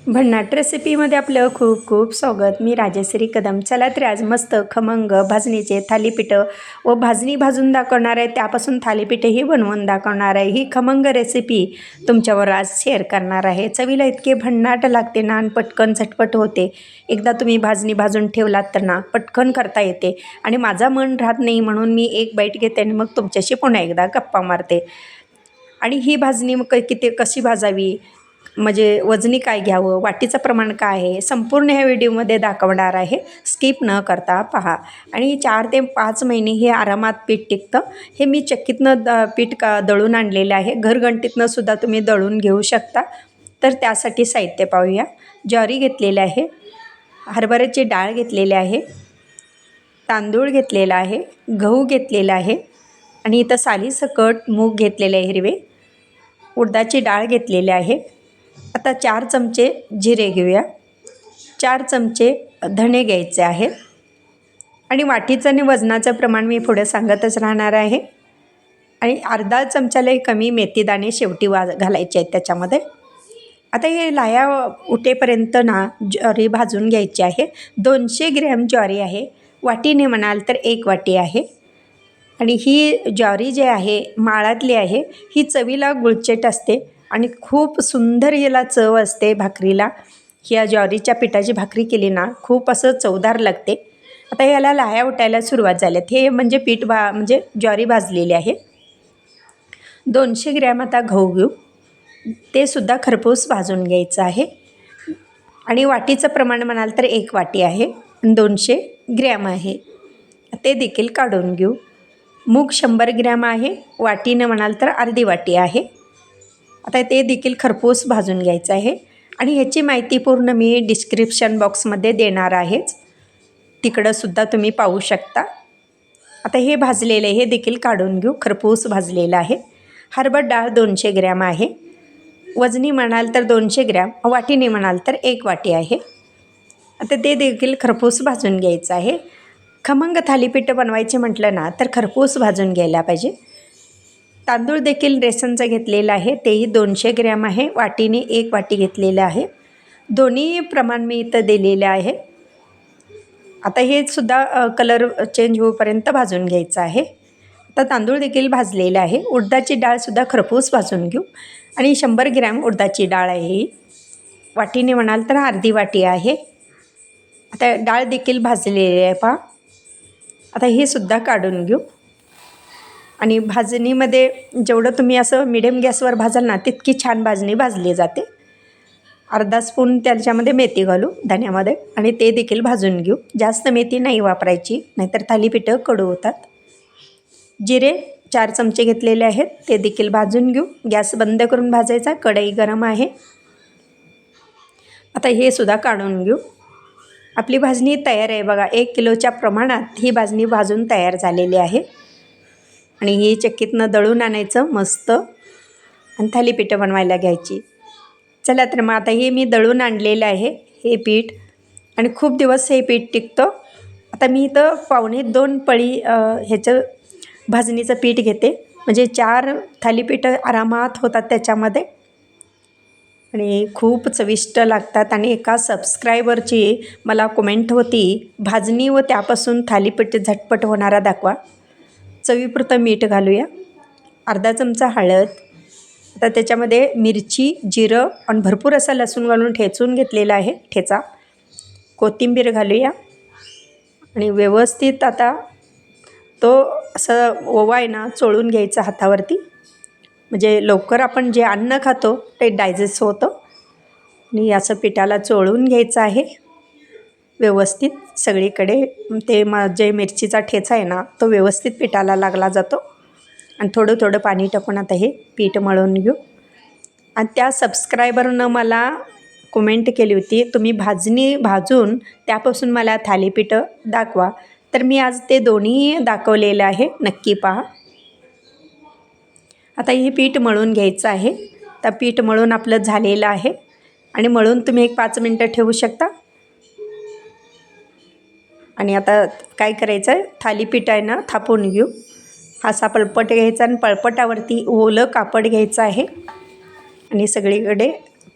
भन्नाट रेसिपीमध्ये आपलं खूप खूप स्वागत. मी राजश्री कदम. चला तर आज मस्त खमंग भाजणीचे थालीपीठं व भाजणी भाजून दाखवणार आहे, त्यापासून थालीपीठंही बनवून दाखवणार आहे. ही खमंग रेसिपी तुमच्यावर आज शेअर करणार आहे. चवीला इतके भन्नाट लागते ना आणि पटकन झटपट होते. एकदा तुम्ही भाजणी भाजून ठेवलात तर ना पटकन करता येते. आणि माझा मन राहत नाही म्हणून मी एक बाईट घेते आणि मग तुमच्याशी पुन्हा एकदा गप्पा मारते. आणि ही भाजणी मग कशी भाजावी, म्हणजे वजनी काय घ्यावं, वाटीचं प्रमाण काय आहे, संपूर्ण ह्या व्हिडिओमध्ये दाखवणार आहे. स्किप न करता पहा. आणि 4 ते 5 महिने हे आरामात पीठ टिकतं. हे मी चक्कीतनं पीठ दळून आणलेलं आहे. घरघंटीतनं सुद्धा तुम्ही दळून घेऊ शकता. तर त्यासाठी साहित्य पाहूया. ज्वारी घेतलेलं आहे, हरभऱ्याची डाळ घेतलेली आहे, तांदूळ घेतलेला आहे, गहू घेतलेला आहे आणि इथं सालीसकट मूग घेतलेले आहे हिरवे, उडदाची डाळ घेतलेली आहे. आता 4 चमचे जिरे घेऊया, 4 चमचे धणे घ्यायचे आहेत आणि वाटीचं आणि वजनाचं प्रमाण मी पुढे सांगतच राहणार आहे. आणि अर्धा चमचालाही कमी मेथीदाणे शेवटी घालायचे आहेत त्याच्यामध्ये. आता हे लाह्या उठेपर्यंत ना ज्वारी भाजून घ्यायची आहे. 200 ग्रॅम ज्वारी आहे. वाटीने म्हणाल तर 1 वाटी आहे. आणि ही ज्वारी जी आहे माळातली आहे, ही चवीला गुळचट असते आणि खूप सुंदर याला चव असते भाकरीला. ह्या ज्वारीच्या पिठाची भाकरी केली ना खूप असं चवदार लागते. आता याला लाह्या उठायला सुरुवात झाल्यात. हे म्हणजे म्हणजे ज्वारी भाजलेली आहे. 200 ग्रॅम आता गहू घेऊ, ते सुद्धा खरपूस भाजून घ्यायचं आहे. आणि वाटीचं प्रमाण म्हणाल तर 1 वाटी आहे आणि 200 ग्रॅम आहे, ते देखील काढून घेऊ. मूग 100 ग्रॅम आहे, वाटीनं म्हणाल तर अर्धी वाटी आहे. आता ते देखील खरपूस भाजून घ्यायचं आहे. आणि ह्याची माहिती पूर्ण मी डिस्क्रिप्शन बॉक्समध्ये देणार आहेच, तिकडंसुद्धा तुम्ही पाहू शकता. आता हे भाजलेलं हे देखील काढून घेऊ. खरपूस भाजलेलं आहे. हरभरा डाळ 200 ग्रॅम आहे. वजनी म्हणाल तर 200 ग्रॅम, वाटीने म्हणाल तर 1 वाटी आहे. आता ते देखील खरपूस भाजून घ्यायचं आहे. खमंग थालीपीठ बनवायचे म्हटलं ना तर खरपूस भाजून घ्यायला पाहिजे. तांदूळ देखील रेशनचं घेतलेलं आहे, तेही 200 ग्रॅम आहे. वाटीने 1 वाटी घेतलेलं आहे. दोन्ही प्रमाण मी इथं दिलेलं आहे. आता हे सुद्धा कलर चेंज होईपर्यंत भाजून घ्यायचं आहे. आता तांदूळ देखील भाजलेलं आहे. उडदाची डाळसुद्धा खरपूस भाजून घेऊ. आणि 100 ग्रॅम उडदाची डाळ आहे ही. वाटीने म्हणाल तर अर्धी वाटी आहे. आता डाळ देखील भाजलेली आहे पहा. आता हे सुद्धा काढून घेऊ. आणि भाजणीमध्ये जेवढं तुम्ही असं मिडियम गॅसवर भाजाल ना तितकी छान भाजणी भाजली जाते. अर्धा स्पून त्याच्यामध्ये मेथी घालू धण्यामध्ये आणि ते देखील भाजून घेऊ. जास्त मेथी नाही वापरायची, नाहीतर थालीपीठं कडू होतात. जिरे 4 चमचे घेतलेले आहेत, ते देखील भाजून घेऊ. गॅस बंद करून भाजायचा. कढई गरम आहे. आता हे सुद्धा काढून घेऊ. आपली भाजणी तयार आहे बघा. 1 किलोच्या प्रमाणात ही भाजणी भाजून तयार झालेली आहे. आणि ही चक्कीतनं दळून आणायचं मस्त आणि थालीपीठं बनवायला घ्यायची. चला तर मग आता हे मी दळून आणलेलं आहे हे पीठ आणि खूप दिवस हे पीठ टिकतं. आता मी इथं 1.25 पळी ह्याचं भाजणीचं पीठ घेते, म्हणजे 4 थालीपीठं आरामात होतात त्याच्यामध्ये आणि खूप चविष्ट लागतात. आणि एका सबस्क्रायबरची मला कमेंट होती, भाजणी व त्यापासून थालीपीठ झटपट होणारा दाखवा. चवीपुरतं मीठ घालूया, अर्धा चमचा हळद. आता त्याच्यामध्ये मिरची, जिरं आणि भरपूर असा लसूण घालून ठेचून घेतलेला आहे ठेचा. कोथिंबीर घालूया आणि व्यवस्थित आता तो असं ओवा आहे ना चोळून घ्यायचा हातावरती, म्हणजे लवकर आपण जे अन्न खातो ते डायजेस्ट होतं. आणि असं पिठाला चोळून घ्यायचं आहे व्यवस्थित सगळीकडे. ते जे मिरचीचा ठेचा आहे ना तो व्यवस्थित पिठाला लागला जातो. आणि थोडं थोडं पाणी टाकून आता हे पीठ मळून घेऊ. आणि त्या सबस्क्रायबरनं मला कमेंट केली होती, तुम्ही भाजणी भाजून त्यापासून मला थालीपीठं दाखवा. तर मी आज ते दोन्ही दाखवलेलं आहे, नक्की पहा. आता हे पीठ मळून घ्यायचं आहे. तर पीठ मळून आपलं झालेलं आहे आणि मळून तुम्ही 1-5 मिनटं ठेवू शकता. आणि आता काय करायचं आहे, थालीपीठ आहे ना थापून घेऊ. असा पळपट घ्यायचा आणि पळपटावरती ओलं कापड घ्यायचं आहे आणि सगळीकडे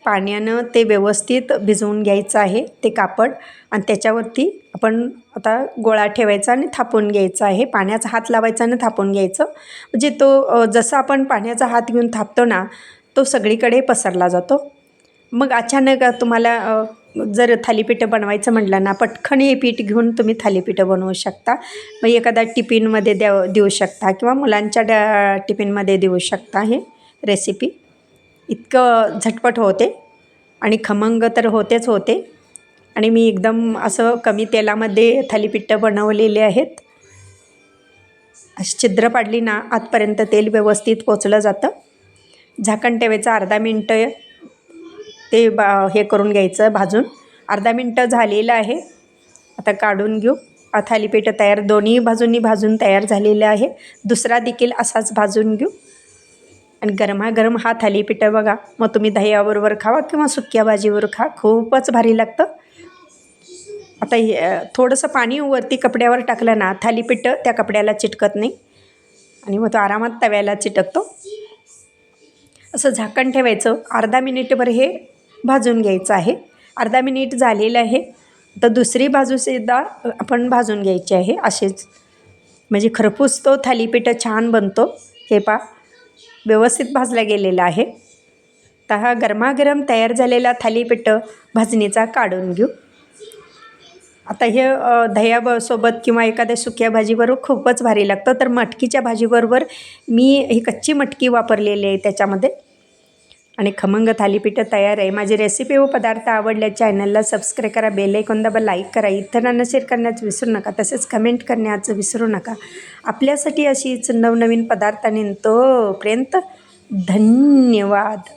पाण्यानं ते व्यवस्थित भिजवून घ्यायचं आहे ते कापड आणि त्याच्यावरती आपण आता गोळा ठेवायचा आणि थापून घ्यायचा आहे. पाण्याचा हात लावायचा आणि थापून घ्यायचं. म्हणजे तो जसं आपण पाण्याचा हात घेऊन थापतो ना, तो सगळीकडे पसरला जातो. मग अचानक तुम्हाला जर थालीपीठं बनवायचं म्हटलं ना, पटकन हे पीठ घेऊन तुम्ही थालीपीठं बनवू शकता. मग एखादा टिफिनमध्ये देऊ शकता किंवा मुलांच्या टिफिनमध्ये देऊ शकता. हे रेसिपी इतकं झटपट होते आणि खमंग तर होतेच होते. आणि मी एकदम असं कमी तेलामध्ये थालीपीठं बनवलेले आहेत. अशी छिद्र पाडली ना, आतपर्यंत तेल व्यवस्थित पोचलं जातं. झाकण ठेवायचं अर्धा मिनटं, ते हे करून घ्यायचं भाजून. अर्धा मिनटं झालेलं आहे. आता काढून घेऊ. थालीपीठ तयार, दोन्ही बाजूंनी भाजून तयार झालेलं आहे. दुसरा देखील असाच भाजून घेऊ. आणि गरमागरम हा थालीपीठ बघा, मग तुम्ही दह्याबरोबर खावा किंवा सुक्या भाजीवर खा, खूपच भारी लागतं. आता थोडंसं पाणी वरती कपड्यावर टाकलं ना, थालीपीठ त्या कपड्याला चिटकत नाही आणि मग तो आरामात तव्याला चिटकतो. असं झाकण ठेवायचं, अर्धा मिनिटभर हे भाजून घ्यायचं आहे. अर्धा मिनिट झालेलं आहे. तर दुसरी बाजूसुद्धा आपण भाजून घ्यायची आहे असेच, म्हणजे खरपूस तो थालीपीठ छान बनतो. हे पहा, व्यवस्थित भाजला गेलेला आहे. तर हा गरमागरम तयार झालेला थालीपीठ भाजणीचा काढून घेऊ. आता हे दह्यासोबत किंवा एखाद्या सुक्या भाजीबरोबर खूपच भारी लागतं. तर मटकीच्या भाजीबरोबर मी ही कच्ची मटकी वापरलेली आहे त्याच्यामध्ये. आणि खमंग थालीपीठ तयार आहे. माझी रेसिपी व पदार्थ आवडल्या चॅनलला सबस्क्राईब करा, बेल आयकॉन दाबा, लाईक करा, इतरांना शेअर करण्याचं विसरू नका, तसेच कमेंट करण्याचं विसरू नका. आपल्यासाठी अशीच नवनवीन पदार्थांनी तोपर्यंत धन्यवाद.